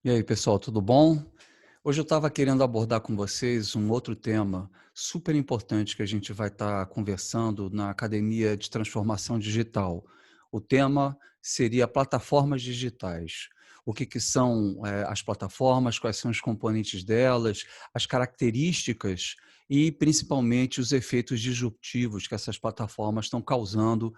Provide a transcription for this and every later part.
E aí, pessoal, tudo bom? Hoje eu estava querendo abordar com vocês um outro tema super importante que a gente vai estar conversando na Academia de Transformação Digital. O tema seria plataformas digitais. O que, que são as plataformas, quais são os componentes delas, as características e, principalmente, os efeitos disruptivos que essas plataformas estão causando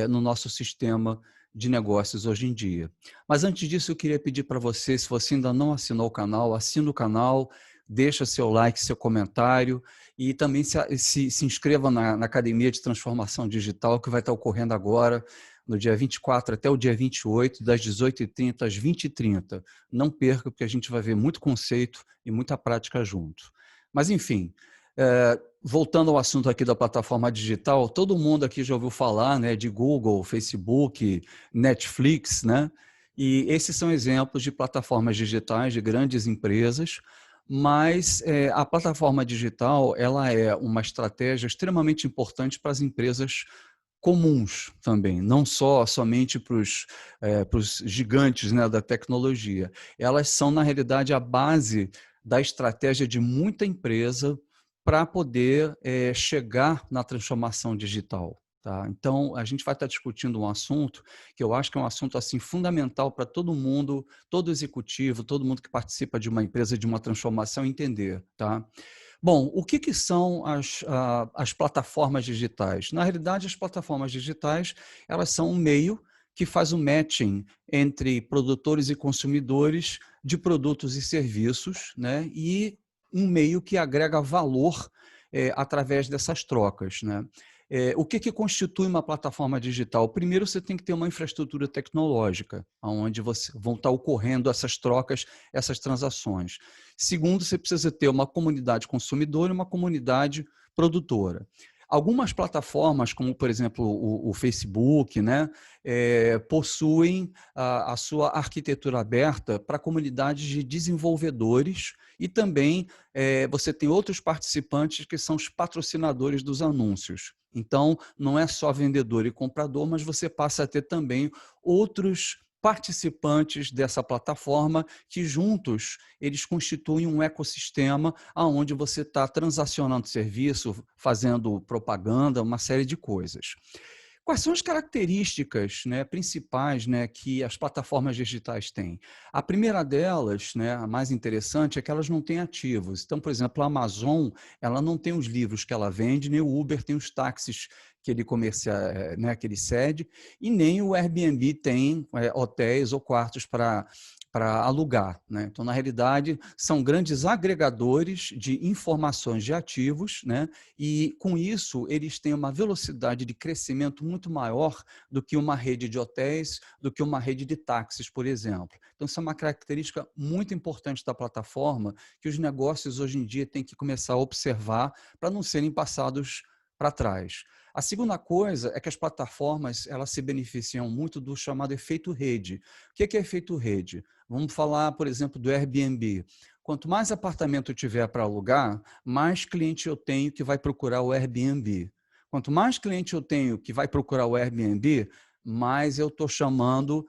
no nosso sistema de negócios hoje em dia. Mas antes disso, eu queria pedir para você, se você ainda não assinou o canal, assina o canal, deixa seu like, seu comentário e também se inscreva na Academia de Transformação Digital, que vai estar ocorrendo agora, no dia 24 até o dia 28, das 18h30 às 20h30. Não perca, porque a gente vai ver muito conceito e muita prática junto. Mas, enfim, voltando ao assunto aqui da plataforma digital, todo mundo aqui já ouviu falar, né, de Google, Facebook, Netflix, né? E esses são exemplos de plataformas digitais de grandes empresas, mas a plataforma digital ela é uma estratégia extremamente importante para as empresas comuns também, não somente para os gigantes, né, da tecnologia. Elas são, na realidade, a base da estratégia de muita empresa para poder chegar na transformação digital. Tá? Então, a gente vai estar discutindo um assunto que eu acho que é um assunto assim fundamental para todo mundo, todo executivo, todo mundo que participa de uma empresa, de uma transformação, entender. Tá? Bom, o que, que são as plataformas digitais? Na realidade, as plataformas digitais elas são um meio que faz o matching entre produtores e consumidores de produtos e serviços, né? E um meio que agrega valor através dessas trocas, né? O que, que constitui uma plataforma digital? Primeiro, você tem que ter uma infraestrutura tecnológica, onde vão estar ocorrendo essas trocas, essas transações. Segundo, você precisa ter uma comunidade consumidora e uma comunidade produtora. Algumas plataformas, como por exemplo o Facebook, né, possuem a sua arquitetura aberta para comunidades de desenvolvedores e também você tem outros participantes que são os patrocinadores dos anúncios. Então, não é só vendedor e comprador, mas você passa a ter também outros participantes dessa plataforma que juntos eles constituem um ecossistema onde você está transacionando serviço, fazendo propaganda, uma série de coisas. Quais são as características, né, principais, né, que as plataformas digitais têm? A primeira delas, né, a mais interessante, é que elas não têm ativos. Então, por exemplo, a Amazon, ela não tem os livros que ela vende, nem o Uber tem os táxis que ele né, que ele cede, e nem o Airbnb tem hotéis ou quartos para alugar, né? Então, na realidade, são grandes agregadores de informações de ativos, né? E, com isso, eles têm uma velocidade de crescimento muito maior do que uma rede de hotéis, do que uma rede de táxis, por exemplo. Então, isso é uma característica muito importante da plataforma que os negócios hoje em dia têm que começar a observar para não serem passados para trás. A segunda coisa é que as plataformas elas se beneficiam muito do chamado efeito rede. O que é efeito rede? Vamos falar, por exemplo, do Airbnb. Quanto mais apartamento eu tiver para alugar, mais cliente eu tenho que vai procurar o Airbnb. Quanto mais cliente eu tenho que vai procurar o Airbnb, mais eu estou chamando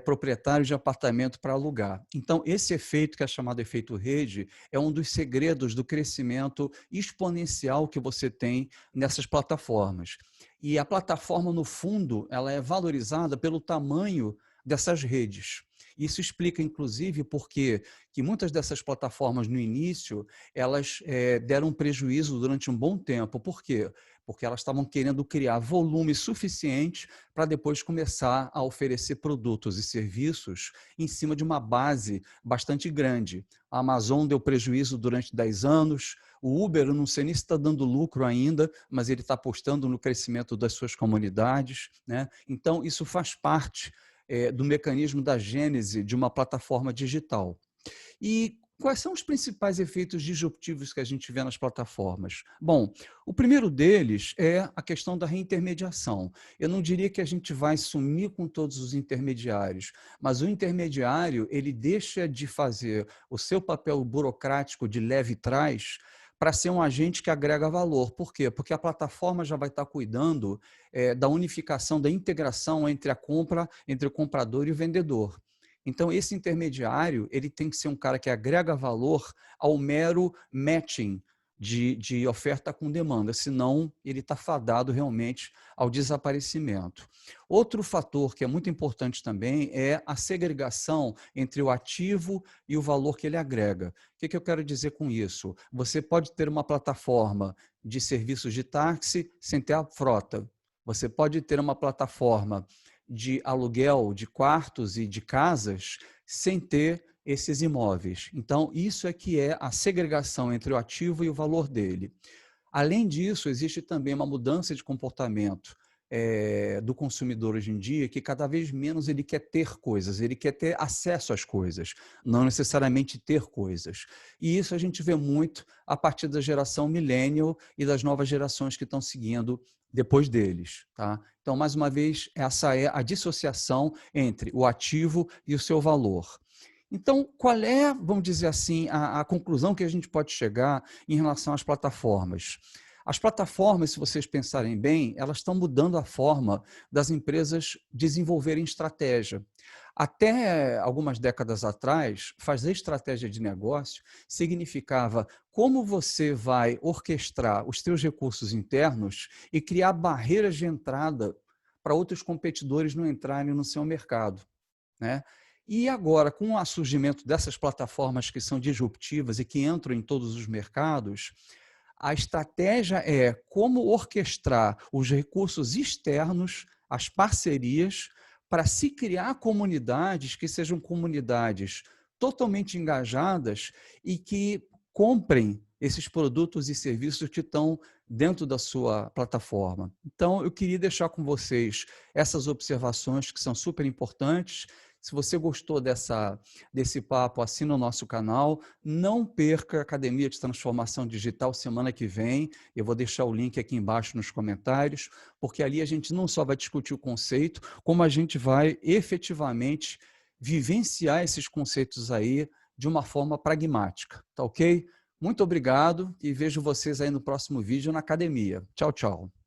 proprietários de apartamento para alugar. Então, esse efeito, que é chamado efeito rede, é um dos segredos do crescimento exponencial que você tem nessas plataformas. E a plataforma, no fundo, ela é valorizada pelo tamanho dessas redes. Isso explica, inclusive, porque que muitas dessas plataformas, no início, elas deram prejuízo durante um bom tempo. Por quê? Porque elas estavam querendo criar volume suficiente para depois começar a oferecer produtos e serviços em cima de uma base bastante grande. A Amazon deu prejuízo durante 10 anos, o Uber, eu não sei nem se está dando lucro ainda, mas ele está apostando no crescimento das suas comunidades, né? Então, isso faz parte do mecanismo da gênese de uma plataforma digital. E quais são os principais efeitos disruptivos que a gente vê nas plataformas? Bom, o primeiro deles é a questão da reintermediação. Eu não diria que a gente vai sumir com todos os intermediários, mas o intermediário ele deixa de fazer o seu papel burocrático de leve trás para ser um agente que agrega valor. Por quê? Porque a plataforma já vai estar cuidando da unificação, da integração entre a compra, entre o comprador e o vendedor. Então, esse intermediário, ele tem que ser um cara que agrega valor ao mero matching de oferta com demanda, senão ele está fadado realmente ao desaparecimento. Outro fator que é muito importante também é a segregação entre o ativo e o valor que ele agrega. O que eu quero dizer com isso? Você pode ter uma plataforma de serviços de táxi sem ter a frota. Você pode ter uma plataforma de aluguel de quartos e de casas sem ter esses imóveis. Então, isso é que é a segregação entre o ativo e o valor dele. Além disso, existe também uma mudança de comportamento do consumidor hoje em dia, que cada vez menos ele quer ter coisas, ele quer ter acesso às coisas, não necessariamente ter coisas. E isso a gente vê muito a partir da geração millennial e das novas gerações que estão seguindo depois deles. Tá? Então, mais uma vez, essa é a dissociação entre o ativo e o seu valor. Então, qual é, vamos dizer assim, a conclusão que a gente pode chegar em relação às plataformas? As plataformas, se vocês pensarem bem, elas estão mudando a forma das empresas desenvolverem estratégia. Até algumas décadas atrás, fazer estratégia de negócio significava como você vai orquestrar os seus recursos internos e criar barreiras de entrada para outros competidores não entrarem no seu mercado, né? E agora, com o surgimento dessas plataformas que são disruptivas e que entram em todos os mercados, a estratégia é como orquestrar os recursos externos, as parcerias, para se criar comunidades que sejam comunidades totalmente engajadas e que comprem esses produtos e serviços que estão dentro da sua plataforma. Então, eu queria deixar com vocês essas observações que são super importantes. Se você gostou desse papo, assina o nosso canal. Não perca a Academia de Transformação Digital semana que vem. Eu vou deixar o link aqui embaixo nos comentários, porque ali a gente não só vai discutir o conceito, como a gente vai efetivamente vivenciar esses conceitos aí de uma forma pragmática. Tá ok? Muito obrigado e vejo vocês aí no próximo vídeo na academia. Tchau, tchau.